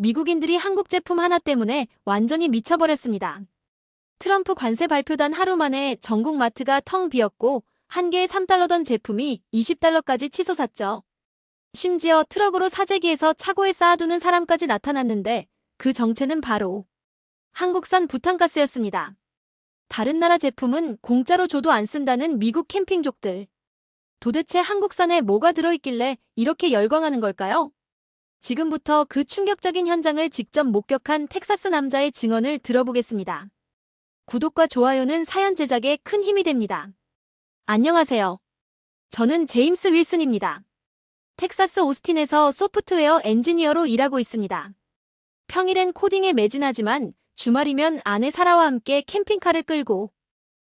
미국인들이 한국 제품 하나 때문에 완전히 미쳐버렸습니다. 트럼프 관세 발표단 하루 만에 전국 마트가 텅 비었고 한 개에 3달러던 제품이 20달러까지 치솟았죠. 심지어 트럭으로 사재기에서 차고에 쌓아두는 사람까지 나타났는데 그 정체는 바로 한국산 부탄가스였습니다. 다른 나라 제품은 공짜로 줘도 안 쓴다는 미국 캠핑족들. 도대체 한국산에 뭐가 들어있길래 이렇게 열광하는 걸까요? 지금부터 그 충격적인 현장을 직접 목격한 텍사스 남자의 증언을 들어보겠습니다. 구독과 좋아요는 사연 제작에 큰 힘이 됩니다. 안녕하세요. 저는 제임스 윌슨입니다. 텍사스 오스틴에서 소프트웨어 엔지니어로 일하고 있습니다. 평일엔 코딩에 매진하지만 주말이면 아내 사라와 함께 캠핑카를 끌고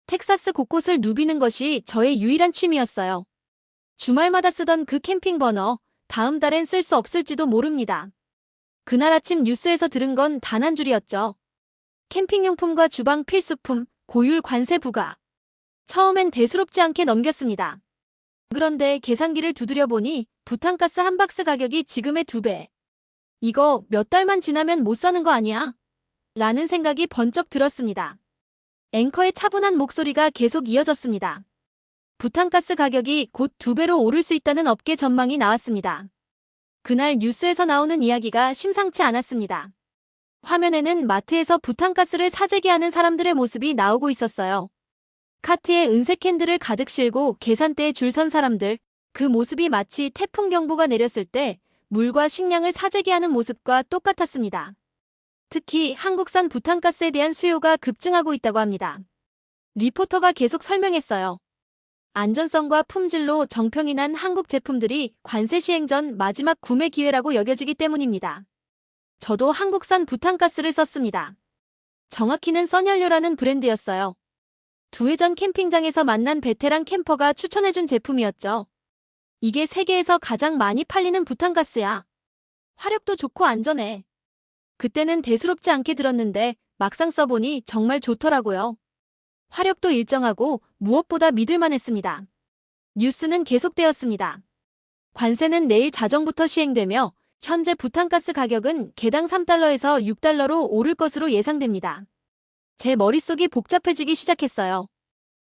텍사스 곳곳을 누비는 것이 저의 유일한 취미였어요. 주말마다 쓰던 그 캠핑 버너, 다음 달엔 쓸 수 없을지도 모릅니다. 그날 아침 뉴스에서 들은 건 단 한 줄이었죠. 캠핑용품과 주방 필수품, 고율 관세 부과. 처음엔 대수롭지 않게 넘겼습니다. 그런데 계산기를 두드려 보니 부탄가스 한 박스 가격이 지금의 2배. 이거 몇 달만 지나면 못 사는 거 아니야? 라는 생각이 번쩍 들었습니다. 앵커의 차분한 목소리가 계속 이어졌습니다. 부탄가스 가격이 곧 2배로 오를 수 있다는 업계 전망이 나왔습니다. 그날 뉴스에서 나오는 이야기가 심상치 않았습니다. 화면에는 마트에서 부탄가스를 사재기하는 사람들의 모습이 나오고 있었어요. 카트에 은색 캔들을 가득 실고 계산대에 줄 선 사람들, 그 모습이 마치 태풍 경보가 내렸을 때 물과 식량을 사재기하는 모습과 똑같았습니다. 특히 한국산 부탄가스에 대한 수요가 급증하고 있다고 합니다. 리포터가 계속 설명했어요. 안전성과 품질로 정평이 난 한국 제품들이 관세 시행 전 마지막 구매 기회라고 여겨지기 때문입니다. 저도 한국산 부탄가스를 썼습니다. 정확히는 써연료라는 브랜드였어요. 2해 전 캠핑장에서 만난 베테랑 캠퍼가 추천해준 제품이었죠. 이게 세계에서 가장 많이 팔리는 부탄가스야. 화력도 좋고 안전해. 그때는 대수롭지 않게 들었는데 막상 써보니 정말 좋더라고요. 화력도 일정하고 무엇보다 믿을만했습니다. 뉴스는 계속되었습니다. 관세는 내일 자정부터 시행되며 현재 부탄가스 가격은 개당 3달러에서 6달러로 오를 것으로 예상됩니다. 제 머릿속이 복잡해지기 시작했어요.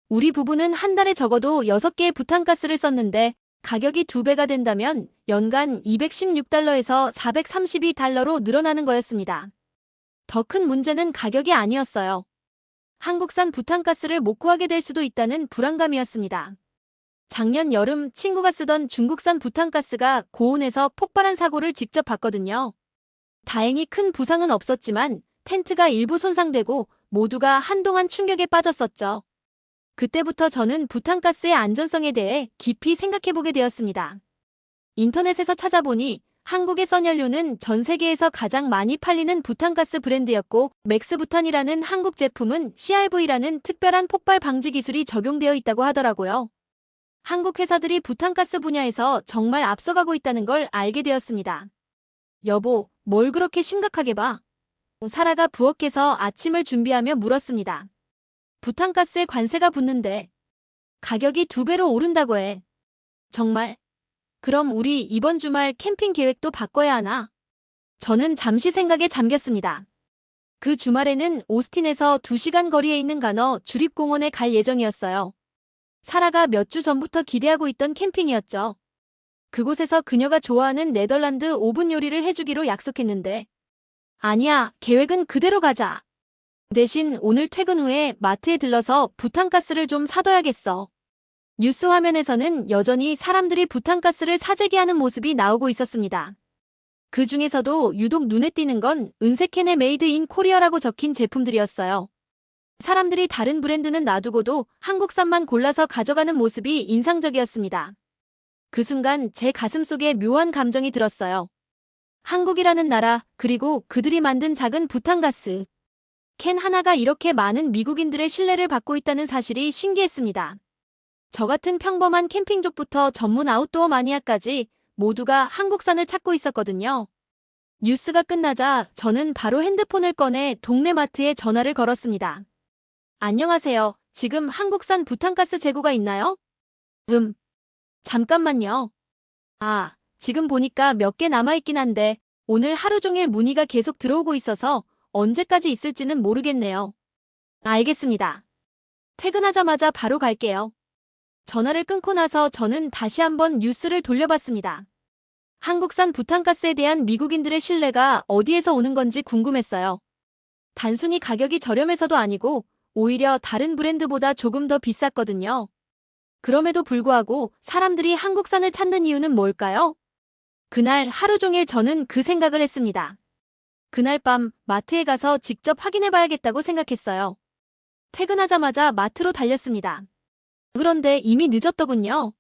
우리 부부는 한 달에 적어도 6개의 부탄가스를 썼는데 가격이 2배가 된다면 연간 216달러에서 432달러로 늘어나는 거였습니다. 더 큰 문제는 가격이 아니었어요. 한국산 부탄가스를 못 구하게 될 수도 있다는 불안감이었습니다. 작년 여름 친구가 쓰던 중국산 부탄가스가 고온에서 폭발한 사고를 직접 봤거든요. 다행히 큰 부상은 없었지만 텐트가 일부 손상되고 모두가 한동안 충격에 빠졌었죠. 그때부터 저는 부탄가스의 안전성에 대해 깊이 생각해보게 되었습니다. 인터넷에서 찾아보니 한국의 써연료는 전 세계에서 가장 많이 팔리는 부탄가스 브랜드였고 맥스부탄이라는 한국 제품은 CRV라는 특별한 폭발 방지 기술이 적용되어 있다고 하더라고요. 한국 회사들이 부탄가스 분야에서 정말 앞서가고 있다는 걸 알게 되었습니다. 여보, 뭘 그렇게 심각하게 봐? 사라가 부엌에서 아침을 준비하며 물었습니다. 부탄가스에 관세가 붙는데 가격이 2배로 오른다고 해. 정말? 그럼 우리 이번 주말 캠핑 계획도 바꿔야 하나? 저는 잠시 생각에 잠겼습니다. 그 주말에는 오스틴에서 2시간 거리에 있는 간허 주립공원에 갈 예정이었어요. 사라가 몇 주 전부터 기대하고 있던 캠핑이었죠. 그곳에서 그녀가 좋아하는 네덜란드 오븐 요리를 해주기로 약속했는데 아니야, 계획은 그대로 가자. 대신 오늘 퇴근 후에 마트에 들러서 부탄가스를 좀 사둬야겠어. 뉴스 화면에서는 여전히 사람들이 부탄가스를 사재기하는 모습이 나오고 있었습니다. 그 중에서도 유독 눈에 띄는 건 은색 캔에 메이드 인 코리아라고 적힌 제품들이었어요. 사람들이 다른 브랜드는 놔두고도 한국산만 골라서 가져가는 모습이 인상적이었습니다. 그 순간 제 가슴속에 묘한 감정이 들었어요. 한국이라는 나라, 그리고 그들이 만든 작은 부탄가스. 캔 하나가 이렇게 많은 미국인들의 신뢰를 받고 있다는 사실이 신기했습니다. 저 같은 평범한 캠핑족부터 전문 아웃도어 마니아까지 모두가 한국산을 찾고 있었거든요. 뉴스가 끝나자 저는 바로 핸드폰을 꺼내 동네 마트에 전화를 걸었습니다. 안녕하세요. 지금 한국산 부탄가스 재고가 있나요? 잠깐만요. 지금 보니까 몇 개 남아있긴 한데 오늘 하루 종일 문의가 계속 들어오고 있어서 언제까지 있을지는 모르겠네요. 알겠습니다. 퇴근하자마자 바로 갈게요. 전화를 끊고 나서 저는 다시 한번 뉴스를 돌려봤습니다. 한국산 부탄가스에 대한 미국인들의 신뢰가 어디에서 오는 건지 궁금했어요. 단순히 가격이 저렴해서도 아니고 오히려 다른 브랜드보다 조금 더 비쌌거든요. 그럼에도 불구하고 사람들이 한국산을 찾는 이유는 뭘까요? 그날 하루 종일 저는 그 생각을 했습니다. 그날 밤 마트에 가서 직접 확인해봐야겠다고 생각했어요. 퇴근하자마자 마트로 달렸습니다. 그런데 이미 늦었더군요.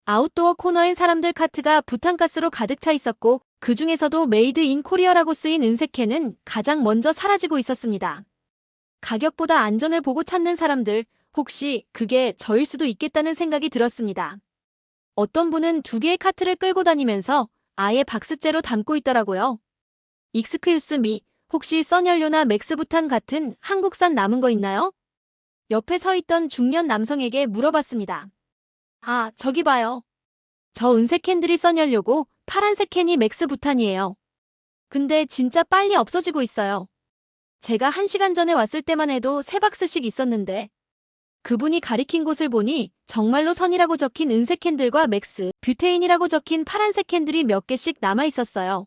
아웃도어 코너엔 사람들 카트가 부탄가스로 가득 차 있었고 그 중에서도 메이드 인 코리아라고 쓰인 은색캔은 가장 먼저 사라지고 있었습니다. 가격보다 안전을 보고 찾는 사람들, 혹시 그게 저일 수도 있겠다는 생각이 들었습니다. 어떤 분은 2개의 카트를 끌고 다니면서 아예 박스째로 담고 있더라고요. 익스큐스 미, 혹시 써연료나 맥스부탄 같은 한국산 남은 거 있나요? 옆에 서 있던 중년 남성에게 물어봤습니다. 아, 저기 봐요. 저 은색 캔들이 써연료고 파란색 캔이 맥스부탄이에요. 근데 진짜 빨리 없어지고 있어요. 제가 1시간 전에 왔을 때만 해도 3박스씩 있었는데 그분이 가리킨 곳을 보니 정말로 선이라고 적힌 은색 캔들과 맥스, 뷰테인이라고 적힌 파란색 캔들이 몇 개씩 남아 있었어요.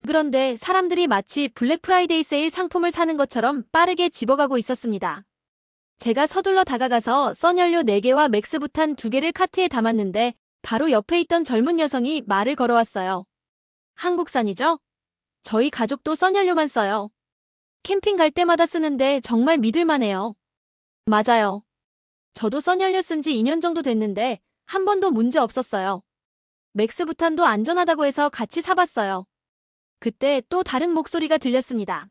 그런데 사람들이 마치 블랙 프라이데이 세일 상품을 사는 것처럼 빠르게 집어가고 있었습니다. 제가 서둘러 다가가서 써연료 4개와 맥스부탄 2개를 카트에 담았는데 바로 옆에 있던 젊은 여성이 말을 걸어왔어요. 한국산이죠? 저희 가족도 써연료만 써요. 캠핑 갈 때마다 쓰는데 정말 믿을만해요. 맞아요. 저도 써연료 쓴 지 2년 정도 됐는데 한 번도 문제 없었어요. 맥스부탄도 안전하다고 해서 같이 사봤어요. 그때 또 다른 목소리가 들렸습니다.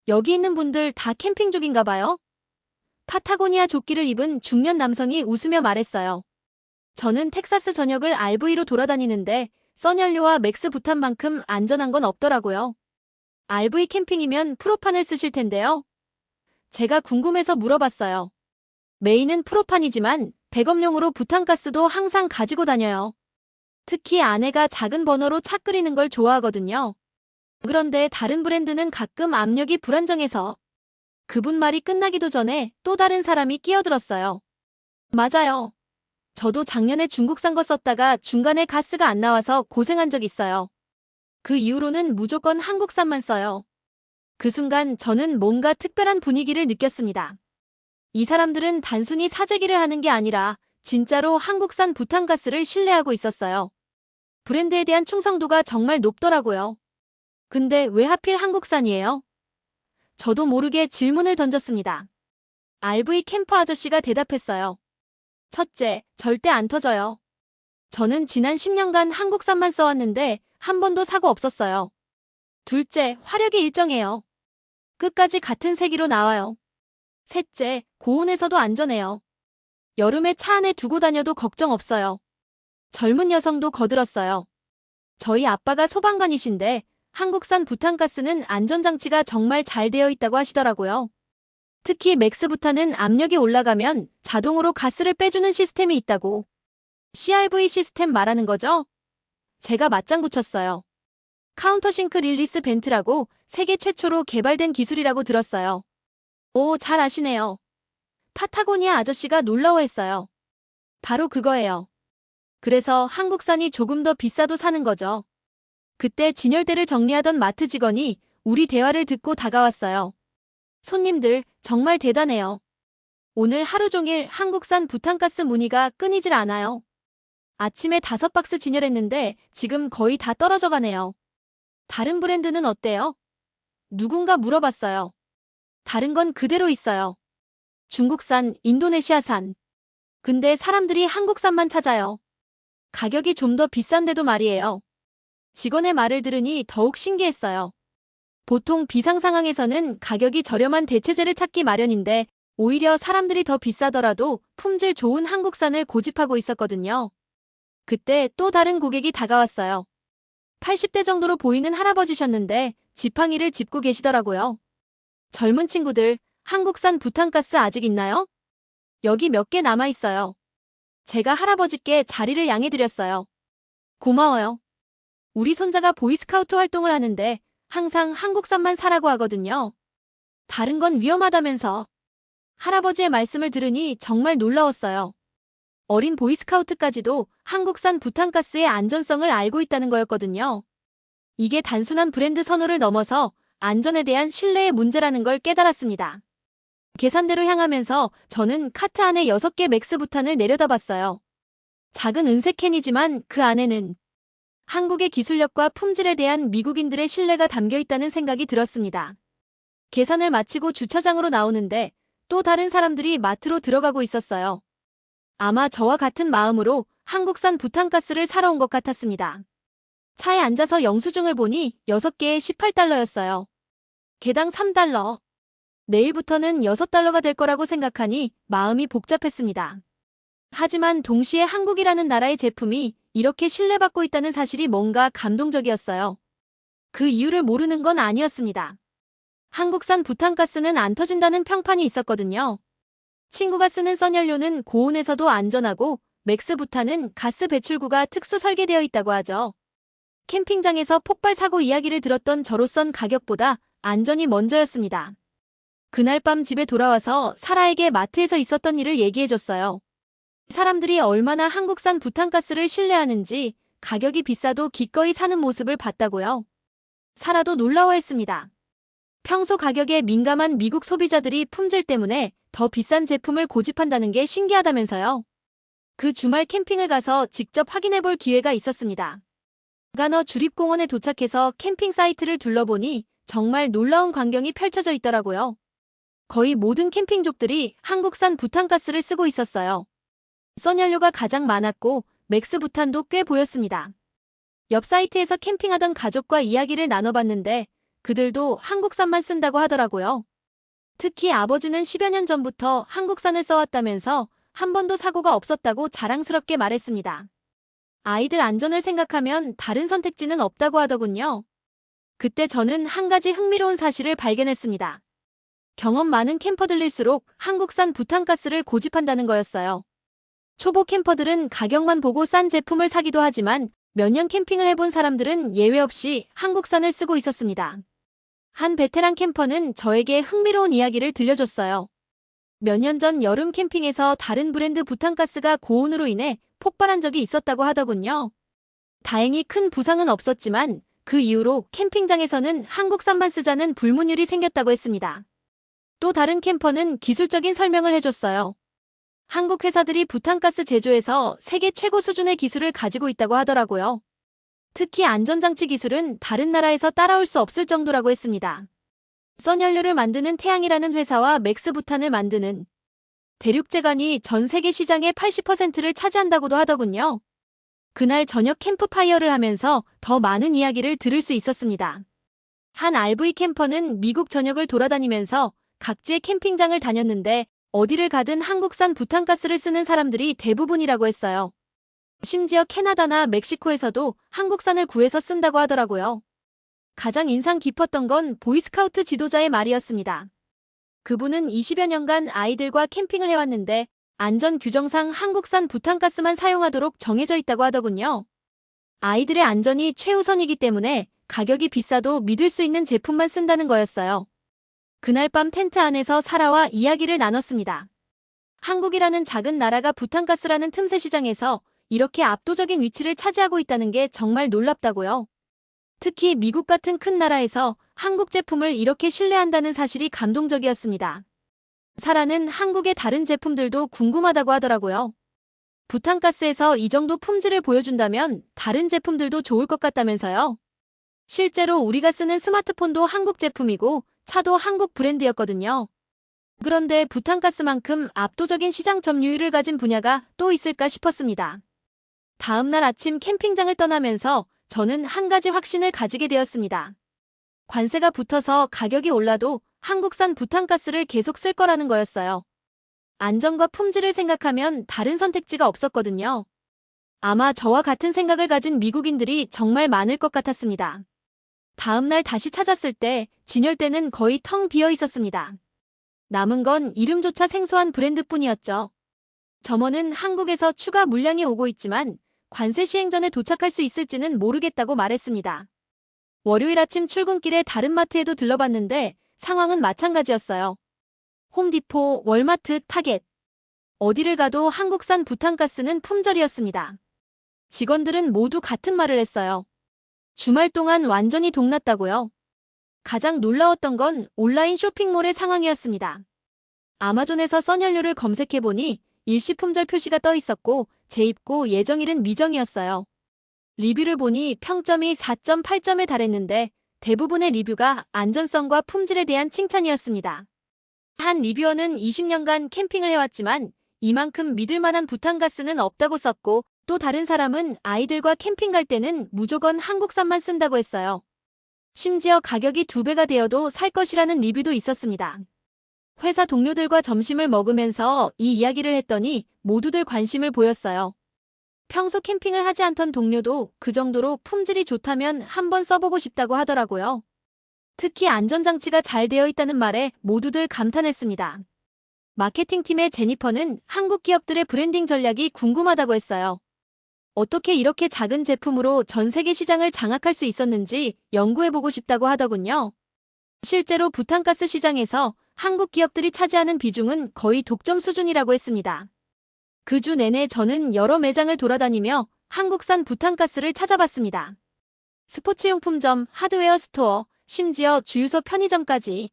여기 있는 분들 다 캠핑족인가 봐요? 파타고니아 조끼를 입은 중년 남성이 웃으며 말했어요. 저는 텍사스 전역을 RV로 돌아다니는데 써연료와 맥스부탄만큼 안전한 건 없더라고요. RV 캠핑이면 프로판을 쓰실 텐데요. 제가 궁금해서 물어봤어요. 메인은 프로판이지만 백업용으로 부탄가스도 항상 가지고 다녀요. 특히 아내가 작은 버너로 차 끓이는 걸 좋아하거든요. 그런데 다른 브랜드는 가끔 압력이 불안정해서. 그분 말이 끝나기도 전에 또 다른 사람이 끼어들었어요. 맞아요. 저도 작년에 중국산 거 썼다가 중간에 가스가 안 나와서 고생한 적 있어요. 그 이후로는 무조건 한국산만 써요. 그 순간 저는 뭔가 특별한 분위기를 느꼈습니다. 이 사람들은 단순히 사재기를 하는 게 아니라 진짜로 한국산 부탄가스를 신뢰하고 있었어요. 브랜드에 대한 충성도가 정말 높더라고요. 근데 왜 하필 한국산이에요? 저도 모르게 질문을 던졌습니다. RV 캠퍼 아저씨가 대답했어요. 첫째, 절대 안 터져요. 저는 지난 10년간 한국산만 써왔는데 한 번도 사고 없었어요. 둘째, 화력이 일정해요. 끝까지 같은 세기로 나와요. 셋째, 고온에서도 안전해요. 여름에 차 안에 두고 다녀도 걱정 없어요. 젊은 여성도 거들었어요. 저희 아빠가 소방관이신데 한국산 부탄가스는 안전장치가 정말 잘 되어 있다고 하시더라고요. 특히 맥스부탄은 압력이 올라가면 자동으로 가스를 빼주는 시스템이 있다고. CRV 시스템 말하는 거죠? 제가 맞장 붙였어요. 카운터싱크 릴리스 벤트라고 세계 최초로 개발된 기술이라고 들었어요. 오, 잘 아시네요. 파타고니아 아저씨가 놀라워했어요. 바로 그거예요. 그래서 한국산이 조금 더 비싸도 사는 거죠. 그때 진열대를 정리하던 마트 직원이 우리 대화를 듣고 다가왔어요. 손님들, 정말 대단해요. 오늘 하루 종일 한국산 부탄가스 문의가 끊이질 않아요. 아침에 5박스 진열했는데 지금 거의 다 떨어져 가네요. 다른 브랜드는 어때요? 누군가 물어봤어요. 다른 건 그대로 있어요. 중국산, 인도네시아산. 근데 사람들이 한국산만 찾아요. 가격이 좀 더 비싼데도 말이에요. 직원의 말을 들으니 더욱 신기했어요. 보통 비상 상황에서는 가격이 저렴한 대체재를 찾기 마련인데 오히려 사람들이 더 비싸더라도 품질 좋은 한국산을 고집하고 있었거든요. 그때 또 다른 고객이 다가왔어요. 80대 정도로 보이는 할아버지셨는데 지팡이를 짚고 계시더라고요. 젊은 친구들, 한국산 부탄가스 아직 있나요? 여기 몇 개 남아있어요. 제가 할아버지께 자리를 양해드렸어요. 고마워요. 우리 손자가 보이스카우트 활동을 하는데 항상 한국산만 사라고 하거든요. 다른 건 위험하다면서. 할아버지의 말씀을 들으니 정말 놀라웠어요. 어린 보이스카우트까지도 한국산 부탄가스의 안전성을 알고 있다는 거였거든요. 이게 단순한 브랜드 선호를 넘어서 안전에 대한 신뢰의 문제라는 걸 깨달았습니다. 계산대로 향하면서 저는 카트 안에 6개 맥스 부탄을 내려다봤어요. 작은 은색 캔이지만 그 안에는 한국의 기술력과 품질에 대한 미국인들의 신뢰가 담겨 있다는 생각이 들었습니다. 계산을 마치고 주차장으로 나오는데 또 다른 사람들이 마트로 들어가고 있었어요. 아마 저와 같은 마음으로 한국산 부탄가스를 사러 온 것 같았습니다. 차에 앉아서 영수증을 보니 6개에 18달러였어요. 개당 3달러. 내일부터는 6달러가 될 거라고 생각하니 마음이 복잡했습니다. 하지만 동시에 한국이라는 나라의 제품이 이렇게 신뢰받고 있다는 사실이 뭔가 감동적이었어요. 그 이유를 모르는 건 아니었습니다. 한국산 부탄가스는 안 터진다는 평판이 있었거든요. 친구가 쓰는 선연료는 고온에서도 안전하고 맥스 부탄은 가스 배출구가 특수 설계되어 있다고 하죠. 캠핑장에서 폭발 사고 이야기를 들었던 저로선 가격보다 안전이 먼저였습니다. 그날 밤 집에 돌아와서 사라에게 마트에서 있었던 일을 얘기해줬어요. 사람들이 얼마나 한국산 부탄가스를 신뢰하는지 가격이 비싸도 기꺼이 사는 모습을 봤다고요. 사라도 놀라워했습니다. 평소 가격에 민감한 미국 소비자들이 품질 때문에 더 비싼 제품을 고집한다는 게 신기하다면서요. 그 주말 캠핑을 가서 직접 확인해볼 기회가 있었습니다. 가너 주립공원에 도착해서 캠핑 사이트를 둘러보니 정말 놀라운 광경이 펼쳐져 있더라고요. 거의 모든 캠핑족들이 한국산 부탄가스를 쓰고 있었어요. 선연료가 가장 많았고 맥스 부탄도 꽤 보였습니다. 옆 사이트에서 캠핑하던 가족과 이야기를 나눠봤는데 그들도 한국산만 쓴다고 하더라고요. 특히 아버지는 10여 년 전부터 한국산을 써왔다면서 한 번도 사고가 없었다고 자랑스럽게 말했습니다. 아이들 안전을 생각하면 다른 선택지는 없다고 하더군요. 그때 저는 한 가지 흥미로운 사실을 발견했습니다. 경험 많은 캠퍼들일수록 한국산 부탄가스를 고집한다는 거였어요. 초보 캠퍼들은 가격만 보고 싼 제품을 사기도 하지만 몇 년 캠핑을 해본 사람들은 예외 없이 한국산을 쓰고 있었습니다. 한 베테랑 캠퍼는 저에게 흥미로운 이야기를 들려줬어요. 몇 년 전 여름 캠핑에서 다른 브랜드 부탄가스가 고온으로 인해 폭발한 적이 있었다고 하더군요. 다행히 큰 부상은 없었지만 그 이후로 캠핑장에서는 한국산만 쓰자는 불문율이 생겼다고 했습니다. 또 다른 캠퍼는 기술적인 설명을 해줬어요. 한국 회사들이 부탄가스 제조에서 세계 최고 수준의 기술을 가지고 있다고 하더라고요. 특히 안전장치 기술은 다른 나라에서 따라올 수 없을 정도라고 했습니다. 선연료를 만드는 태양이라는 회사와 맥스 부탄을 만드는 대륙제관이 전 세계 시장의 80%를 차지한다고도 하더군요. 그날 저녁 캠프파이어를 하면서 더 많은 이야기를 들을 수 있었습니다. 한 RV 캠퍼는 미국 전역을 돌아다니면서 각지의 캠핑장을 다녔는데 어디를 가든 한국산 부탄가스를 쓰는 사람들이 대부분이라고 했어요. 심지어 캐나다나 멕시코에서도 한국산을 구해서 쓴다고 하더라고요. 가장 인상 깊었던 건 보이스카우트 지도자의 말이었습니다. 그분은 20여 년간 아이들과 캠핑을 해왔는데 안전 규정상 한국산 부탄가스만 사용하도록 정해져 있다고 하더군요. 아이들의 안전이 최우선이기 때문에 가격이 비싸도 믿을 수 있는 제품만 쓴다는 거였어요. 그날 밤 텐트 안에서 사라와 이야기를 나눴습니다. 한국이라는 작은 나라가 부탄가스라는 틈새 시장에서 이렇게 압도적인 위치를 차지하고 있다는 게 정말 놀랍다고요. 특히 미국 같은 큰 나라에서 한국 제품을 이렇게 신뢰한다는 사실이 감동적이었습니다. 사라는 한국의 다른 제품들도 궁금하다고 하더라고요. 부탄가스에서 이 정도 품질을 보여준다면 다른 제품들도 좋을 것 같다면서요. 실제로 우리가 쓰는 스마트폰도 한국 제품이고 차도 한국 브랜드였거든요. 그런데 부탄가스만큼 압도적인 시장 점유율을 가진 분야가 또 있을까 싶었습니다. 다음 날 아침 캠핑장을 떠나면서 저는 한 가지 확신을 가지게 되었습니다. 관세가 붙어서 가격이 올라도 한국산 부탄가스를 계속 쓸 거라는 거였어요. 안전과 품질을 생각하면 다른 선택지가 없었거든요. 아마 저와 같은 생각을 가진 미국인들이 정말 많을 것 같았습니다. 다음 날 다시 찾았을 때 진열대는 거의 텅 비어 있었습니다. 남은 건 이름조차 생소한 브랜드뿐이었죠. 점원은 한국에서 추가 물량이 오고 있지만 관세 시행 전에 도착할 수 있을지는 모르겠다고 말했습니다. 월요일 아침 출근길에 다른 마트에도 들러봤는데 상황은 마찬가지였어요. 홈디포, 월마트, 타겟. 어디를 가도 한국산 부탄가스는 품절이었습니다. 직원들은 모두 같은 말을 했어요. 주말 동안 완전히 동났다고요. 가장 놀라웠던 건 온라인 쇼핑몰의 상황이었습니다. 아마존에서 써연료를 검색해보니 일시품절 표시가 떠 있었고 재입고 예정일은 미정이었어요. 리뷰를 보니 평점이 4.8점에 달했는데 대부분의 리뷰가 안전성과 품질에 대한 칭찬이었습니다. 한 리뷰어는 20년간 캠핑을 해왔지만 이만큼 믿을 만한 부탄가스는 없다고 썼고, 또 다른 사람은 아이들과 캠핑 갈 때는 무조건 한국산만 쓴다고 했어요. 심지어 가격이 2배가 되어도 살 것이라는 리뷰도 있었습니다. 회사 동료들과 점심을 먹으면서 이 이야기를 했더니 모두들 관심을 보였어요. 평소 캠핑을 하지 않던 동료도 그 정도로 품질이 좋다면 한번 써보고 싶다고 하더라고요. 특히 안전장치가 잘 되어 있다는 말에 모두들 감탄했습니다. 마케팅팀의 제니퍼는 한국 기업들의 브랜딩 전략이 궁금하다고 했어요. 어떻게 이렇게 작은 제품으로 전 세계 시장을 장악할 수 있었는지 연구해보고 싶다고 하더군요. 실제로 부탄가스 시장에서 한국 기업들이 차지하는 비중은 거의 독점 수준이라고 했습니다. 그 주 내내 저는 여러 매장을 돌아다니며 한국산 부탄가스를 찾아봤습니다. 스포츠용품점, 하드웨어 스토어, 심지어 주유소 편의점까지.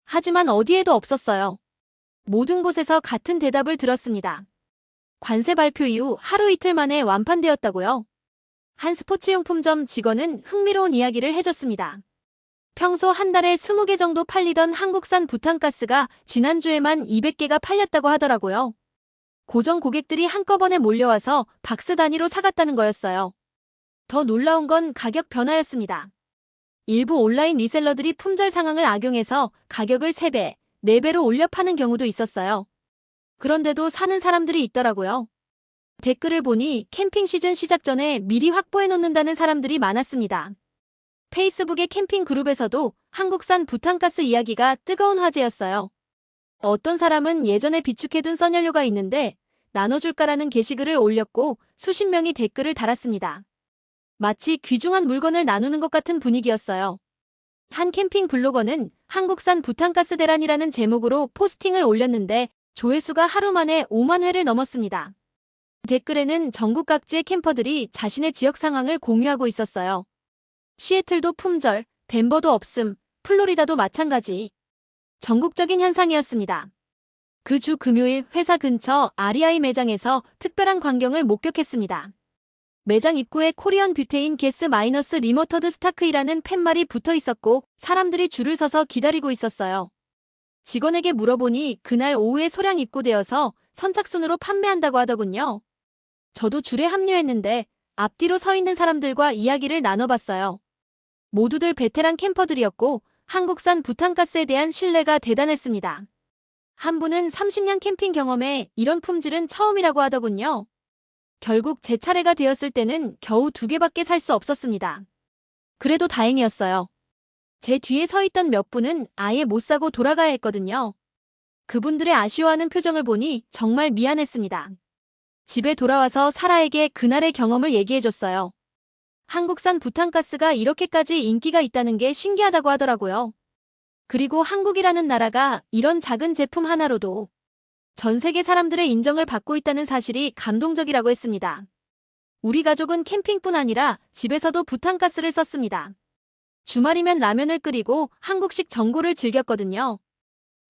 하지만 어디에도 없었어요. 모든 곳에서 같은 대답을 들었습니다. 관세 발표 이후 하루 이틀 만에 완판되었다고요. 한 스포츠용품점 직원은 흥미로운 이야기를 해줬습니다. 평소 한 달에 20개 정도 팔리던 한국산 부탄가스가 지난주에만 200개가 팔렸다고 하더라고요. 고정 고객들이 한꺼번에 몰려와서 박스 단위로 사갔다는 거였어요. 더 놀라운 건 가격 변화였습니다. 일부 온라인 리셀러들이 품절 상황을 악용해서 가격을 3배, 4배로 올려 파는 경우도 있었어요. 그런데도 사는 사람들이 있더라고요. 댓글을 보니 캠핑 시즌 시작 전에 미리 확보해 놓는다는 사람들이 많았습니다. 페이스북의 캠핑 그룹에서도 한국산 부탄가스 이야기가 뜨거운 화제였어요. 어떤 사람은 예전에 비축해둔 써연료가 있는데 나눠줄까라는 게시글을 올렸고 수십 명이 댓글을 달았습니다. 마치 귀중한 물건을 나누는 것 같은 분위기였어요. 한 캠핑 블로거는 한국산 부탄가스 대란이라는 제목으로 포스팅을 올렸는데 조회수가 하루 만에 5만 회를 넘었습니다. 댓글에는 전국 각지의 캠퍼들이 자신의 지역 상황을 공유하고 있었어요. 시애틀도 품절, 덴버도 없음, 플로리다도 마찬가지. 전국적인 현상이었습니다. 그 주 금요일 회사 근처 REI 매장에서 특별한 광경을 목격했습니다. 매장 입구에 코리안 뷰테인 게스 마이너스 리모터드 스타크이라는 팻말이 붙어 있었고 사람들이 줄을 서서 기다리고 있었어요. 직원에게 물어보니 그날 오후에 소량 입고되어서 선착순으로 판매한다고 하더군요. 저도 줄에 합류했는데 앞뒤로 서 있는 사람들과 이야기를 나눠봤어요. 모두들 베테랑 캠퍼들이었고 한국산 부탄가스에 대한 신뢰가 대단했습니다. 한 분은 30년 캠핑 경험에 이런 품질은 처음이라고 하더군요. 결국 제 차례가 되었을 때는 겨우 2개밖에 살 수 없었습니다. 그래도 다행이었어요. 제 뒤에 서 있던 몇 분은 아예 못 사고 돌아가야 했거든요. 그분들의 아쉬워하는 표정을 보니 정말 미안했습니다. 집에 돌아와서 사라에게 그날의 경험을 얘기해줬어요. 한국산 부탄가스가 이렇게까지 인기가 있다는 게 신기하다고 하더라고요. 그리고 한국이라는 나라가 이런 작은 제품 하나로도 전 세계 사람들의 인정을 받고 있다는 사실이 감동적이라고 했습니다. 우리 가족은 캠핑뿐 아니라 집에서도 부탄가스를 썼습니다. 주말이면 라면을 끓이고 한국식 전골을 즐겼거든요.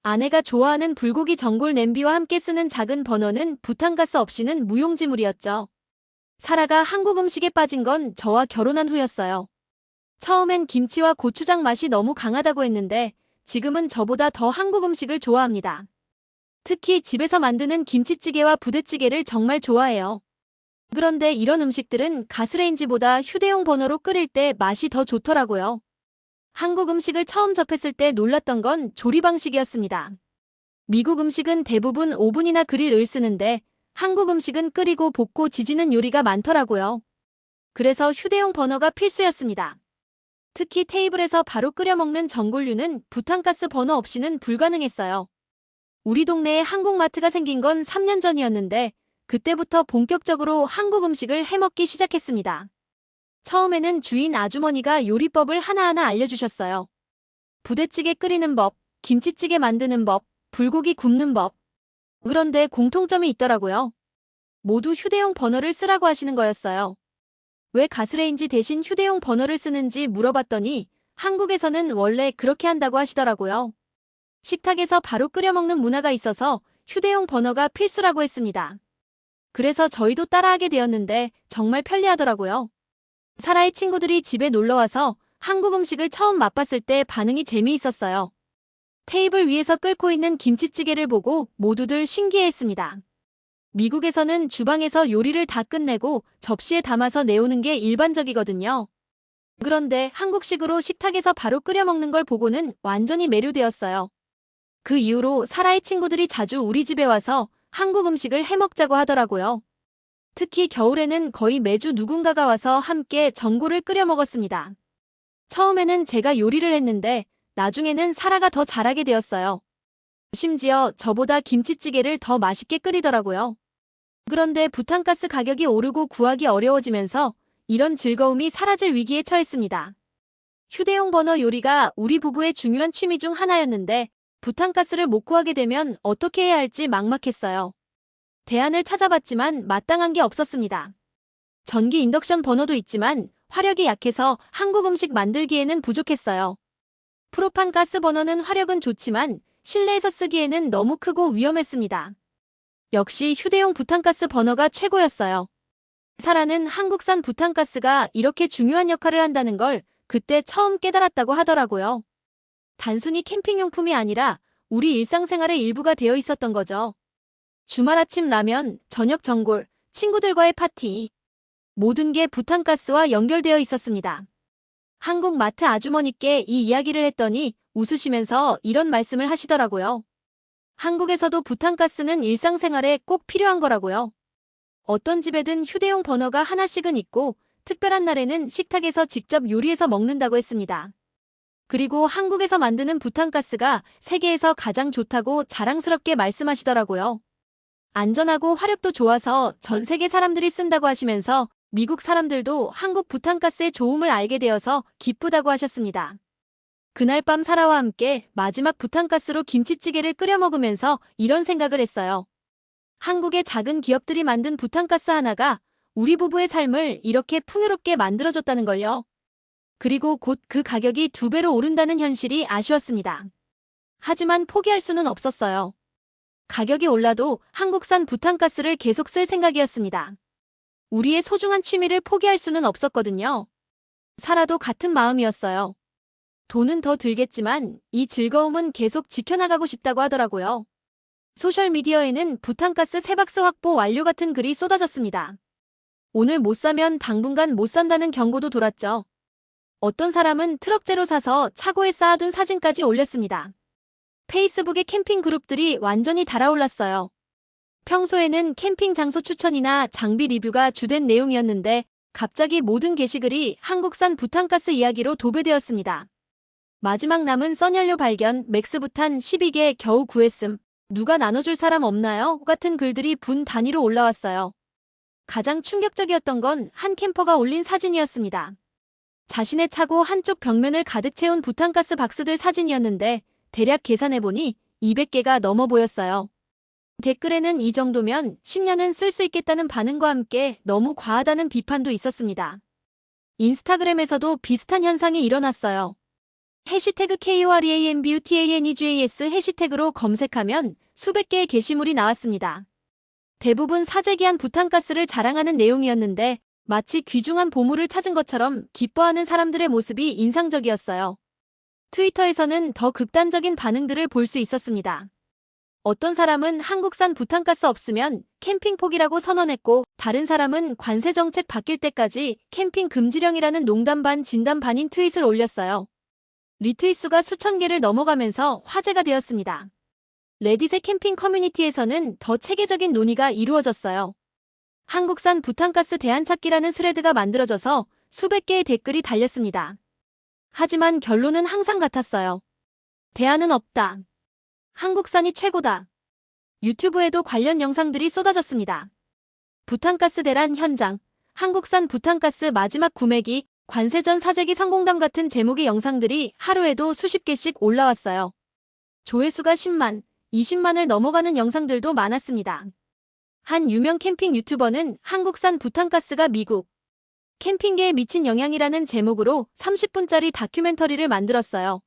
아내가 좋아하는 불고기 전골 냄비와 함께 쓰는 작은 버너는 부탄가스 없이는 무용지물이었죠. 사라가 한국 음식에 빠진 건 저와 결혼한 후였어요. 처음엔 김치와 고추장 맛이 너무 강하다고 했는데 지금은 저보다 더 한국 음식을 좋아합니다. 특히 집에서 만드는 김치찌개와 부대찌개를 정말 좋아해요. 그런데 이런 음식들은 가스레인지보다 휴대용 버너로 끓일 때 맛이 더 좋더라고요. 한국 음식을 처음 접했을 때 놀랐던 건 조리 방식이었습니다. 미국 음식은 대부분 오븐이나 그릴을 쓰는데 한국 음식은 끓이고 볶고 지지는 요리가 많더라고요. 그래서 휴대용 버너가 필수였습니다. 특히 테이블에서 바로 끓여 먹는 전골류는 부탄가스 버너 없이는 불가능했어요. 우리 동네에 한국마트가 생긴 건 3년 전이었는데 그때부터 본격적으로 한국 음식을 해먹기 시작했습니다. 처음에는 주인 아주머니가 요리법을 하나하나 알려주셨어요. 부대찌개 끓이는 법, 김치찌개 만드는 법, 불고기 굽는 법. 그런데 공통점이 있더라고요. 모두 휴대용 버너를 쓰라고 하시는 거였어요. 왜 가스레인지 대신 휴대용 버너를 쓰는지 물어봤더니 한국에서는 원래 그렇게 한다고 하시더라고요. 식탁에서 바로 끓여 먹는 문화가 있어서 휴대용 버너가 필수라고 했습니다. 그래서 저희도 따라하게 되었는데 정말 편리하더라고요. 사라의 친구들이 집에 놀러와서 한국 음식을 처음 맛봤을 때 반응이 재미있었어요. 테이블 위에서 끓고 있는 김치찌개를 보고 모두들 신기해했습니다. 미국에서는 주방에서 요리를 다 끝내고 접시에 담아서 내오는 게 일반적이거든요. 그런데 한국식으로 식탁에서 바로 끓여 먹는 걸 보고는 완전히 매료되었어요. 그 이후로 사라의 친구들이 자주 우리 집에 와서 한국 음식을 해먹자고 하더라고요. 특히 겨울에는 거의 매주 누군가가 와서 함께 전골을 끓여 먹었습니다. 처음에는 제가 요리를 했는데 나중에는 사라가 더 잘하게 되었어요. 심지어 저보다 김치찌개를 더 맛있게 끓이더라고요. 그런데 부탄가스 가격이 오르고 구하기 어려워지면서 이런 즐거움이 사라질 위기에 처했습니다. 휴대용 버너 요리가 우리 부부의 중요한 취미 중 하나였는데 부탄가스를 못 구하게 되면 어떻게 해야 할지 막막했어요. 대안을 찾아봤지만 마땅한 게 없었습니다. 전기 인덕션 버너도 있지만 화력이 약해서 한국 음식 만들기에는 부족했어요. 프로판 가스 버너는 화력은 좋지만 실내에서 쓰기에는 너무 크고 위험했습니다. 역시 휴대용 부탄가스 버너가 최고였어요. 사라는 한국산 부탄가스가 이렇게 중요한 역할을 한다는 걸 그때 처음 깨달았다고 하더라고요. 단순히 캠핑용품이 아니라 우리 일상생활의 일부가 되어 있었던 거죠. 주말 아침 라면, 저녁 전골, 친구들과의 파티. 모든 게 부탄가스와 연결되어 있었습니다. 한국 마트 아주머니께 이 이야기를 했더니 웃으시면서 이런 말씀을 하시더라고요. 한국에서도 부탄가스는 일상생활에 꼭 필요한 거라고요. 어떤 집에든 휴대용 버너가 하나씩은 있고 특별한 날에는 식탁에서 직접 요리해서 먹는다고 했습니다. 그리고 한국에서 만드는 부탄가스가 세계에서 가장 좋다고 자랑스럽게 말씀하시더라고요. 안전하고 화력도 좋아서 전 세계 사람들이 쓴다고 하시면서 미국 사람들도 한국 부탄가스의 좋음을 알게 되어서 기쁘다고 하셨습니다. 그날 밤 사라와 함께 마지막 부탄가스로 김치찌개를 끓여 먹으면서 이런 생각을 했어요. 한국의 작은 기업들이 만든 부탄가스 하나가 우리 부부의 삶을 이렇게 풍요롭게 만들어줬다는 걸요. 그리고 곧 그 가격이 2배로 오른다는 현실이 아쉬웠습니다. 하지만 포기할 수는 없었어요. 가격이 올라도 한국산 부탄가스를 계속 쓸 생각이었습니다. 우리의 소중한 취미를 포기할 수는 없었거든요. 사라도 같은 마음이었어요. 돈은 더 들겠지만 이 즐거움은 계속 지켜나가고 싶다고 하더라고요. 소셜미디어에는 부탄가스 3박스 확보 완료 같은 글이 쏟아졌습니다. 오늘 못 사면 당분간 못 산다는 경고도 돌았죠. 어떤 사람은 트럭째로 사서 차고에 쌓아둔 사진까지 올렸습니다. 페이스북의 캠핑 그룹들이 완전히 달아올랐어요. 평소에는 캠핑 장소 추천이나 장비 리뷰가 주된 내용이었는데 갑자기 모든 게시글이 한국산 부탄가스 이야기로 도배되었습니다. 마지막 남은 썬연료 발견, 맥스부탄 12개 겨우 구했음, 누가 나눠줄 사람 없나요? 같은 글들이 분 단위로 올라왔어요. 가장 충격적이었던 건 한 캠퍼가 올린 사진이었습니다. 자신의 차고 한쪽 벽면을 가득 채운 부탄가스 박스들 사진이었는데 대략 계산해보니 200개가 넘어 보였어요. 댓글에는 이 정도면 10년은 쓸 수 있겠다는 반응과 함께 너무 과하다는 비판도 있었습니다. 인스타그램에서도 비슷한 현상이 일어났어요. 해시태그 KOREAMBUTANEGAS 해시태그로 검색하면 수백 개의 게시물이 나왔습니다. 대부분 사재기한 부탄가스를 자랑하는 내용이었는데 마치 귀중한 보물을 찾은 것처럼 기뻐하는 사람들의 모습이 인상적이었어요. 트위터에서는 더 극단적인 반응들을 볼 수 있었습니다. 어떤 사람은 한국산 부탄가스 없으면 캠핑 포기라고 선언했고 다른 사람은 관세 정책 바뀔 때까지 캠핑 금지령이라는 농담 반 진담 반인 트윗을 올렸어요. 리트윗 수가 수천 개를 넘어가면서 화제가 되었습니다. 레딧의 캠핑 커뮤니티에서는 더 체계적인 논의가 이루어졌어요. 한국산 부탄가스 대안찾기라는 스레드가 만들어져서 수백 개의 댓글이 달렸습니다. 하지만 결론은 항상 같았어요. 대안은 없다. 한국산이 최고다. 유튜브에도 관련 영상들이 쏟아졌습니다. 부탄가스 대란 현장, 한국산 부탄가스 마지막 구매기, 관세 전 사재기 성공담 같은 제목의 영상들이 하루에도 수십 개씩 올라왔어요. 조회수가 10만, 20만을 넘어가는 영상들도 많았습니다. 한 유명 캠핑 유튜버는 한국산 부탄가스가 미국 캠핑계에 미친 영향이라는 제목으로 30분짜리 다큐멘터리를 만들었어요.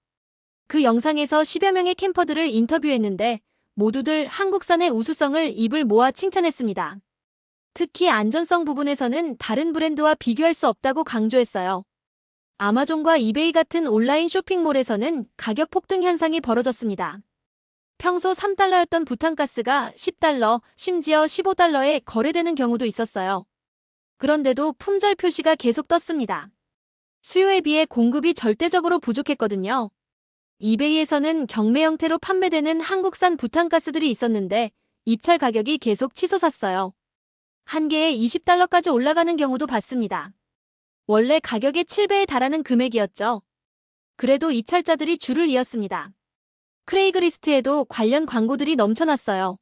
그 영상에서 10여 명의 캠퍼들을 인터뷰했는데 모두들 한국산의 우수성을 입을 모아 칭찬했습니다. 특히 안전성 부분에서는 다른 브랜드와 비교할 수 없다고 강조했어요. 아마존과 이베이 같은 온라인 쇼핑몰에서는 가격 폭등 현상이 벌어졌습니다. 평소 3달러였던 부탄가스가 10달러, 심지어 15달러에 거래되는 경우도 있었어요. 그런데도 품절 표시가 계속 떴습니다. 수요에 비해 공급이 절대적으로 부족했거든요. 이베이에서는 경매 형태로 판매되는 한국산 부탄가스들이 있었는데 입찰 가격이 계속 치솟았어요. 한 개에 20달러까지 올라가는 경우도 봤습니다. 원래 가격의 7배에 달하는 금액이었죠. 그래도 입찰자들이 줄을 이었습니다. 크레이그리스트에도 관련 광고들이 넘쳐났어요.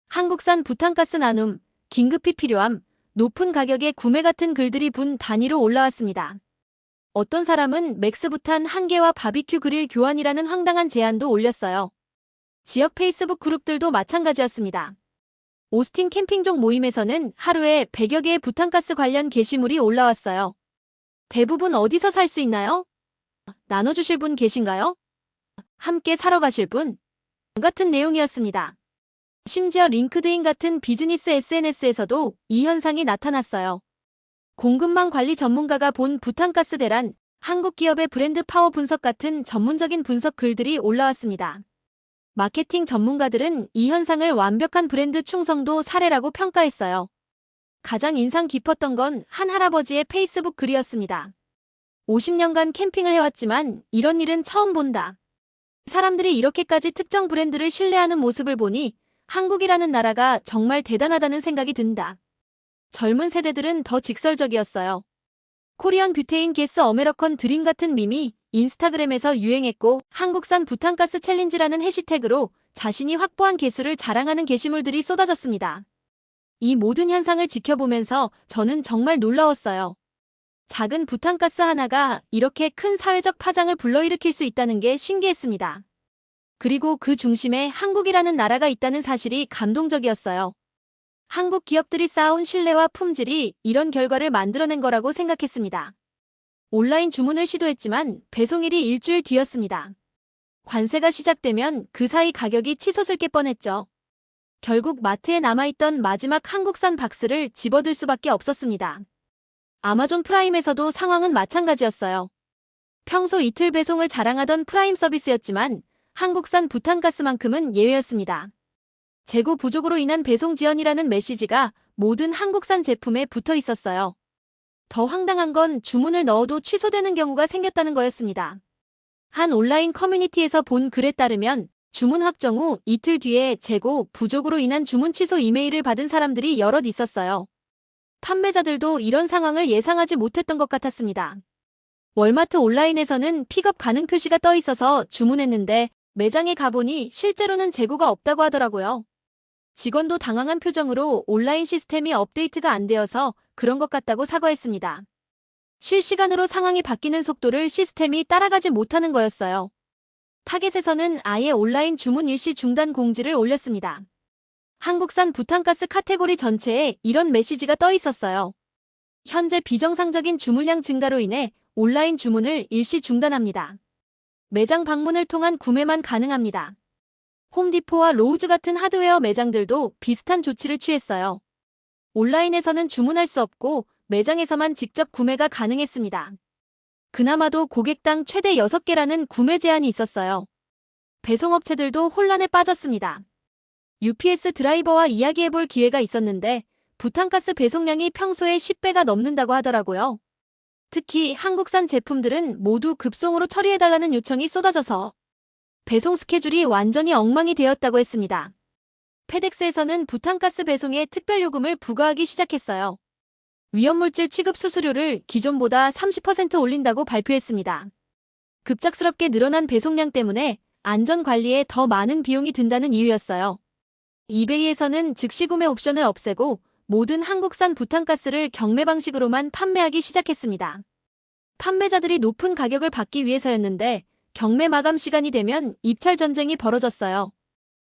한국산 부탄가스 나눔, 긴급히 필요함, 높은 가격에 구매 같은 글들이 분 단위로 올라왔습니다. 어떤 사람은 맥스부탄 1개와 바비큐 그릴 교환이라는 황당한 제안도 올렸어요. 지역 페이스북 그룹들도 마찬가지였습니다. 오스틴 캠핑족 모임에서는 하루에 100여 개의 부탄가스 관련 게시물이 올라왔어요. 대부분 어디서 살 수 있나요? 나눠주실 분 계신가요? 함께 사러 가실 분? 같은 내용이었습니다. 심지어 링크드인 같은 비즈니스 SNS에서도 이 현상이 나타났어요. 공급망 관리 전문가가 본 부탄가스 대란, 한국 기업의 브랜드 파워 분석 같은 전문적인 분석 글들이 올라왔습니다. 마케팅 전문가들은 이 현상을 완벽한 브랜드 충성도 사례라고 평가했어요. 가장 인상 깊었던 건 한 할아버지의 페이스북 글이었습니다. 50년간 캠핑을 해왔지만 이런 일은 처음 본다. 사람들이 이렇게까지 특정 브랜드를 신뢰하는 모습을 보니 한국이라는 나라가 정말 대단하다는 생각이 든다. 젊은 세대들은 더 직설적이었어요. 코리안 뷰테인 게스 어메리컨 드림 같은 밈이 인스타그램에서 유행했고 한국산 부탄가스 챌린지라는 해시태그로 자신이 확보한 개수를 자랑하는 게시물들이 쏟아졌습니다. 이 모든 현상을 지켜보면서 저는 정말 놀라웠어요. 작은 부탄가스 하나가 이렇게 큰 사회적 파장을 불러일으킬 수 있다는 게 신기했습니다. 그리고 그 중심에 한국이라는 나라가 있다는 사실이 감동적이었어요. 한국 기업들이 쌓아온 신뢰와 품질이 이런 결과를 만들어낸 거라고 생각했습니다. 온라인 주문을 시도했지만 배송일이 일주일 뒤였습니다. 관세가 시작되면 그 사이 가격이 치솟을 게 뻔했죠. 결국 마트에 남아있던 마지막 한국산 박스를 집어들 수밖에 없었습니다. 아마존 프라임에서도 상황은 마찬가지였어요. 평소 이틀 배송을 자랑하던 프라임 서비스였지만 한국산 부탄가스만큼은 예외였습니다. 재고 부족으로 인한 배송 지연이라는 메시지가 모든 한국산 제품에 붙어 있었어요. 더 황당한 건 주문을 넣어도 취소되는 경우가 생겼다는 거였습니다. 한 온라인 커뮤니티에서 본 글에 따르면 주문 확정 후 이틀 뒤에 재고 부족으로 인한 주문 취소 이메일을 받은 사람들이 여럿 있었어요. 판매자들도 이런 상황을 예상하지 못했던 것 같았습니다. 월마트 온라인에서는 픽업 가능 표시가 떠 있어서 주문했는데 매장에 가보니 실제로는 재고가 없다고 하더라고요. 직원도 당황한 표정으로 온라인 시스템이 업데이트가 안 되어서 그런 것 같다고 사과했습니다. 실시간으로 상황이 바뀌는 속도를 시스템이 따라가지 못하는 거였어요. 타겟에서는 아예 온라인 주문 일시 중단 공지를 올렸습니다. 한국산 부탄가스 카테고리 전체에 이런 메시지가 떠 있었어요. 현재 비정상적인 주문량 증가로 인해 온라인 주문을 일시 중단합니다. 매장 방문을 통한 구매만 가능합니다. 홈디포와 로우즈 같은 하드웨어 매장들도 비슷한 조치를 취했어요. 온라인에서는 주문할 수 없고 매장에서만 직접 구매가 가능했습니다. 그나마도 고객당 최대 6개라는 구매 제한이 있었어요. 배송업체들도 혼란에 빠졌습니다. UPS 드라이버와 이야기해볼 기회가 있었는데 부탄가스 배송량이 평소의 10배가 넘는다고 하더라고요. 특히 한국산 제품들은 모두 급송으로 처리해달라는 요청이 쏟아져서 배송 스케줄이 완전히 엉망이 되었다고 했습니다. 페덱스에서는 부탄가스 배송에 특별 요금을 부과하기 시작했어요. 위험물질 취급 수수료를 기존보다 30% 올린다고 발표했습니다. 급작스럽게 늘어난 배송량 때문에 안전관리에 더 많은 비용이 든다는 이유였어요. 이베이에서는 즉시 구매 옵션을 없애고 모든 한국산 부탄가스를 경매 방식으로만 판매하기 시작했습니다. 판매자들이 높은 가격을 받기 위해서였는데 경매 마감 시간이 되면 입찰 전쟁이 벌어졌어요.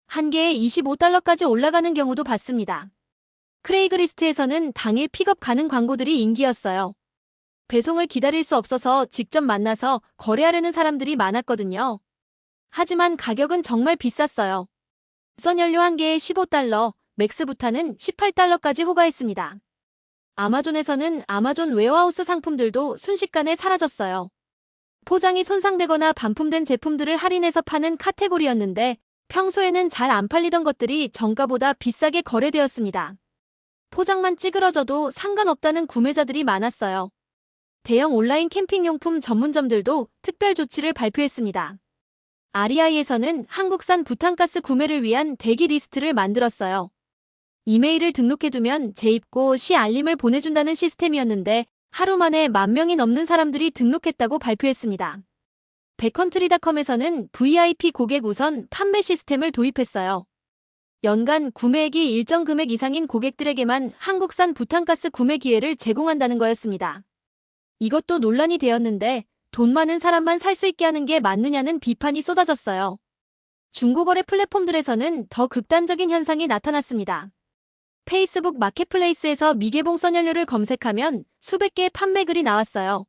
한 개에 25달러까지 올라가는 경우도 봤습니다. 크레이그리스트에서는 당일 픽업 가능 광고들이 인기였어요. 배송을 기다릴 수 없어서 직접 만나서 거래하려는 사람들이 많았거든요. 하지만 가격은 정말 비쌌어요. 선연료 한 개에 15달러, 맥스부탄은 18달러까지 호가했습니다. 아마존에서는 아마존 웨어하우스 상품들도 순식간에 사라졌어요. 포장이 손상되거나 반품된 제품들을 할인해서 파는 카테고리였는데 평소에는 잘 안 팔리던 것들이 정가보다 비싸게 거래되었습니다. 포장만 찌그러져도 상관없다는 구매자들이 많았어요. 대형 온라인 캠핑용품 전문점들도 특별 조치를 발표했습니다. REI에서는 한국산 부탄가스 구매를 위한 대기 리스트를 만들었어요. 이메일을 등록해두면 재입고 시 알림을 보내준다는 시스템이었는데 하루 만에 10,000명이 넘는 사람들이 등록했다고 발표했습니다. 백컨트리닷컴에서는 VIP 고객 우선 판매 시스템을 도입했어요. 연간 구매액이 일정 금액 이상인 고객들에게만 한국산 부탄가스 구매 기회를 제공한다는 거였습니다. 이것도 논란이 되었는데 돈 많은 사람만 살 수 있게 하는 게 맞느냐는 비판이 쏟아졌어요. 중고거래 플랫폼들에서는 더 극단적인 현상이 나타났습니다. 페이스북 마켓플레이스에서 미개봉 선연료를 검색하면 수백 개의 판매 글이 나왔어요.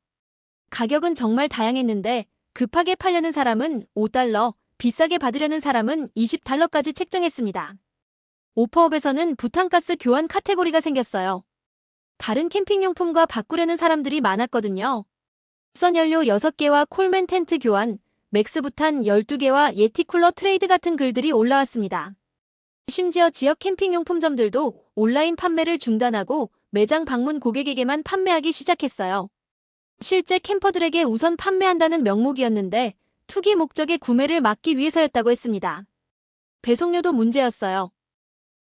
가격은 정말 다양했는데 급하게 팔려는 사람은 5달러, 비싸게 받으려는 사람은 20달러까지 책정했습니다. 오퍼업에서는 부탄가스 교환 카테고리가 생겼어요. 다른 캠핑용품과 바꾸려는 사람들이 많았거든요. 선연료 6개와 콜맨 텐트 교환, 맥스부탄 12개와 예티쿨러 트레이드 같은 글들이 올라왔습니다. 심지어 지역 캠핑용품점들도 온라인 판매를 중단하고 매장 방문 고객에게만 판매하기 시작했어요. 실제 캠퍼들에게 우선 판매한다는 명목이었는데 투기 목적의 구매를 막기 위해서였다고 했습니다. 배송료도 문제였어요.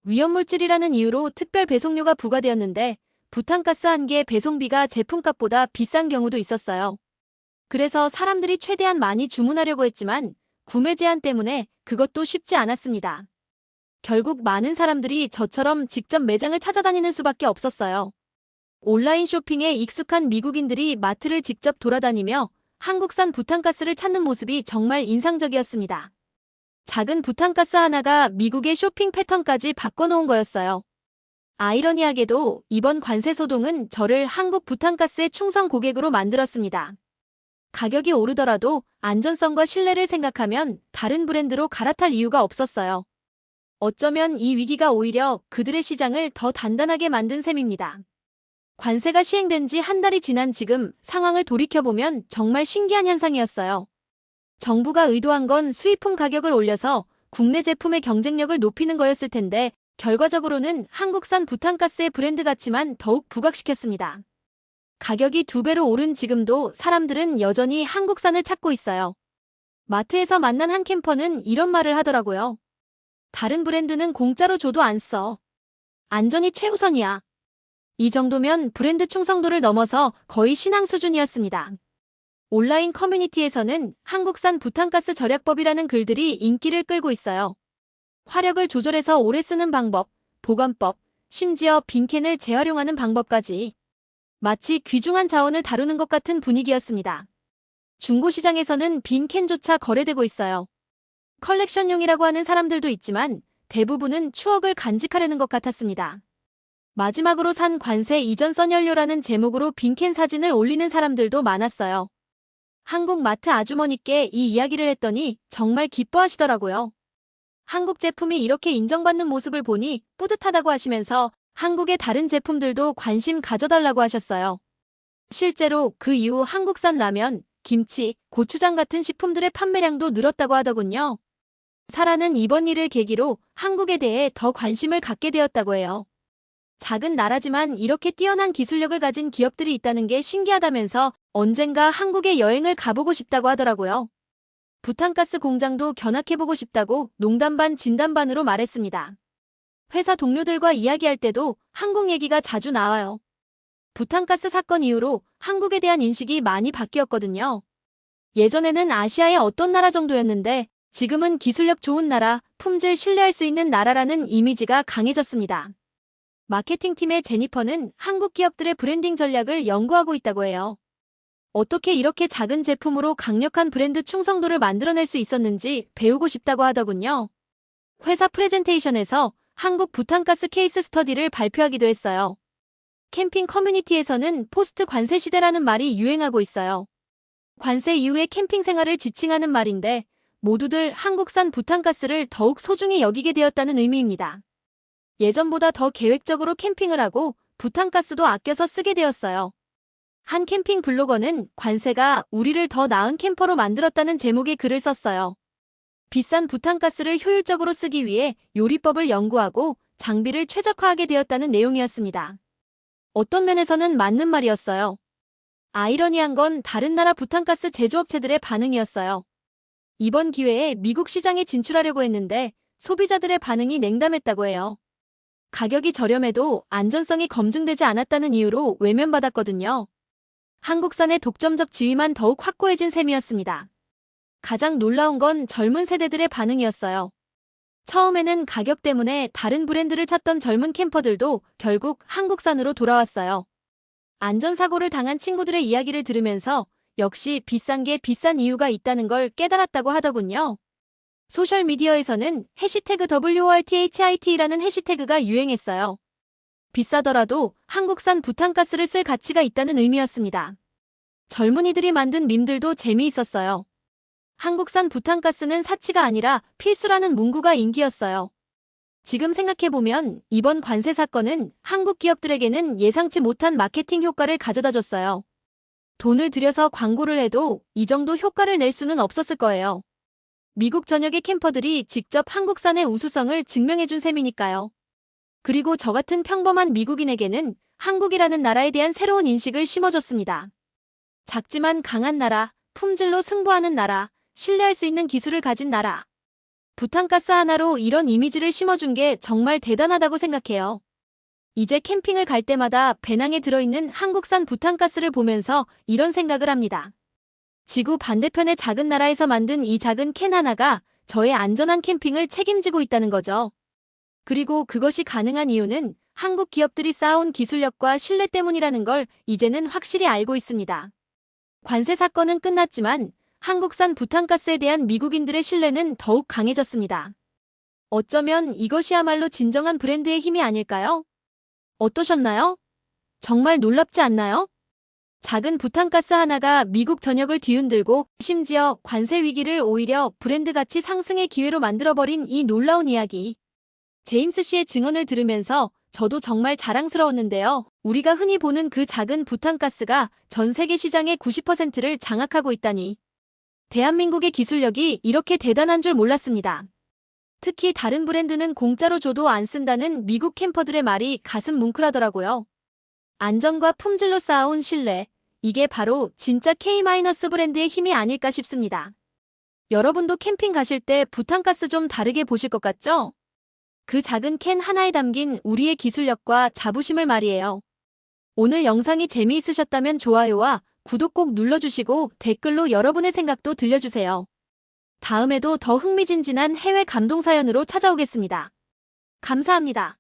위험물질이라는 이유로 특별 배송료가 부과되었는데 부탄가스 한 개 배송비가 제품값보다 비싼 경우도 있었어요. 그래서 사람들이 최대한 많이 주문하려고 했지만 구매 제한 때문에 그것도 쉽지 않았습니다. 결국 많은 사람들이 저처럼 직접 매장을 찾아다니는 수밖에 없었어요. 온라인 쇼핑에 익숙한 미국인들이 마트를 직접 돌아다니며 한국산 부탄가스를 찾는 모습이 정말 인상적이었습니다. 작은 부탄가스 하나가 미국의 쇼핑 패턴까지 바꿔놓은 거였어요. 아이러니하게도 이번 관세 소동은 저를 한국 부탄가스의 충성 고객으로 만들었습니다. 가격이 오르더라도 안전성과 신뢰를 생각하면 다른 브랜드로 갈아탈 이유가 없었어요. 어쩌면 이 위기가 오히려 그들의 시장을 더 단단하게 만든 셈입니다. 관세가 시행된 지 한 달이 지난 지금 상황을 돌이켜보면 정말 신기한 현상이었어요. 정부가 의도한 건 수입품 가격을 올려서 국내 제품의 경쟁력을 높이는 거였을 텐데 결과적으로는 한국산 부탄가스의 브랜드 가치만 더욱 부각시켰습니다. 가격이 2배로 오른 지금도 사람들은 여전히 한국산을 찾고 있어요. 마트에서 만난 한 캠퍼는 이런 말을 하더라고요. 다른 브랜드는 공짜로 줘도 안 써. 안전이 최우선이야. 이 정도면 브랜드 충성도를 넘어서 거의 신앙 수준이었습니다. 온라인 커뮤니티에서는 한국산 부탄가스 절약법이라는 글들이 인기를 끌고 있어요. 화력을 조절해서 오래 쓰는 방법, 보관법, 심지어 빈캔을 재활용하는 방법까지. 마치 귀중한 자원을 다루는 것 같은 분위기였습니다. 중고시장에서는 빈캔조차 거래되고 있어요. 컬렉션용이라고 하는 사람들도 있지만 대부분은 추억을 간직하려는 것 같았습니다. 마지막으로 산 관세 이전 선연료라는 제목으로 빈캔 사진을 올리는 사람들도 많았어요. 한국 마트 아주머니께 이 이야기를 했더니 정말 기뻐하시더라고요. 한국 제품이 이렇게 인정받는 모습을 보니 뿌듯하다고 하시면서 한국의 다른 제품들도 관심 가져달라고 하셨어요. 실제로 그 이후 한국산 라면, 김치, 고추장 같은 식품들의 판매량도 늘었다고 하더군요. 사라는 이번 일을 계기로 한국에 대해 더 관심을 갖게 되었다고 해요. 작은 나라지만 이렇게 뛰어난 기술력을 가진 기업들이 있다는 게 신기하다면서 언젠가 한국에 여행을 가보고 싶다고 하더라고요. 부탄가스 공장도 견학해보고 싶다고 농담 반 진담 반으로 말했습니다. 회사 동료들과 이야기할 때도 한국 얘기가 자주 나와요. 부탄가스 사건 이후로 한국에 대한 인식이 많이 바뀌었거든요. 예전에는 아시아의 어떤 나라 정도였는데 지금은 기술력 좋은 나라, 품질 신뢰할 수 있는 나라라는 이미지가 강해졌습니다. 마케팅팀의 제니퍼는 한국 기업들의 브랜딩 전략을 연구하고 있다고 해요. 어떻게 이렇게 작은 제품으로 강력한 브랜드 충성도를 만들어낼 수 있었는지 배우고 싶다고 하더군요. 회사 프레젠테이션에서 한국 부탄가스 케이스 스터디를 발표하기도 했어요. 캠핑 커뮤니티에서는 포스트 관세 시대라는 말이 유행하고 있어요. 관세 이후의 캠핑 생활을 지칭하는 말인데 모두들 한국산 부탄가스를 더욱 소중히 여기게 되었다는 의미입니다. 예전보다 더 계획적으로 캠핑을 하고 부탄가스도 아껴서 쓰게 되었어요. 한 캠핑 블로거는 관세가 우리를 더 나은 캠퍼로 만들었다는 제목의 글을 썼어요. 비싼 부탄가스를 효율적으로 쓰기 위해 요리법을 연구하고 장비를 최적화하게 되었다는 내용이었습니다. 어떤 면에서는 맞는 말이었어요. 아이러니한 건 다른 나라 부탄가스 제조업체들의 반응이었어요. 이번 기회에 미국 시장에 진출하려고 했는데 소비자들의 반응이 냉담했다고 해요. 가격이 저렴해도 안전성이 검증되지 않았다는 이유로 외면받았거든요. 한국산의 독점적 지위만 더욱 확고해진 셈이었습니다. 가장 놀라운 건 젊은 세대들의 반응이었어요. 처음에는 가격 때문에 다른 브랜드를 찾던 젊은 캠퍼들도 결국 한국산으로 돌아왔어요. 안전사고를 당한 친구들의 이야기를 들으면서 역시 비싼 게 비싼 이유가 있다는 걸 깨달았다고 하더군요. 소셜미디어에서는 해시태그 WORTHIT라는 해시태그가 유행했어요. 비싸더라도 한국산 부탄가스를 쓸 가치가 있다는 의미였습니다. 젊은이들이 만든 밈들도 재미있었어요. 한국산 부탄가스는 사치가 아니라 필수라는 문구가 인기였어요. 지금 생각해보면 이번 관세 사건은 한국 기업들에게는 예상치 못한 마케팅 효과를 가져다줬어요. 돈을 들여서 광고를 해도 이 정도 효과를 낼 수는 없었을 거예요. 미국 전역의 캠퍼들이 직접 한국산의 우수성을 증명해준 셈이니까요. 그리고 저 같은 평범한 미국인에게는 한국이라는 나라에 대한 새로운 인식을 심어줬습니다. 작지만 강한 나라, 품질로 승부하는 나라, 신뢰할 수 있는 기술을 가진 나라. 부탄가스 하나로 이런 이미지를 심어준 게 정말 대단하다고 생각해요. 이제 캠핑을 갈 때마다 배낭에 들어있는 한국산 부탄가스를 보면서 이런 생각을 합니다. 지구 반대편의 작은 나라에서 만든 이 작은 캔 하나가 저의 안전한 캠핑을 책임지고 있다는 거죠. 그리고 그것이 가능한 이유는 한국 기업들이 쌓아온 기술력과 신뢰 때문이라는 걸 이제는 확실히 알고 있습니다. 관세 사건은 끝났지만 한국산 부탄가스에 대한 미국인들의 신뢰는 더욱 강해졌습니다. 어쩌면 이것이야말로 진정한 브랜드의 힘이 아닐까요? 어떠셨나요? 정말 놀랍지 않나요? 작은 부탄가스 하나가 미국 전역을 뒤흔들고 심지어 관세 위기를 오히려 브랜드 가치 상승의 기회로 만들어버린 이 놀라운 이야기. 제임스 씨의 증언을 들으면서 저도 정말 자랑스러웠는데요. 우리가 흔히 보는 그 작은 부탄가스가 전 세계 시장의 90%를 장악하고 있다니. 대한민국의 기술력이 이렇게 대단한 줄 몰랐습니다. 특히 다른 브랜드는 공짜로 줘도 안 쓴다는 미국 캠퍼들의 말이 가슴 뭉클하더라고요. 안전과 품질로 쌓아온 신뢰, 이게 바로 진짜 K- 브랜드의 힘이 아닐까 싶습니다. 여러분도 캠핑 가실 때 부탄가스 좀 다르게 보실 것 같죠? 그 작은 캔 하나에 담긴 우리의 기술력과 자부심을 말이에요. 오늘 영상이 재미있으셨다면 좋아요와 구독 꼭 눌러주시고 댓글로 여러분의 생각도 들려주세요. 다음에도 더 흥미진진한 해외 감동 사연으로 찾아오겠습니다. 감사합니다.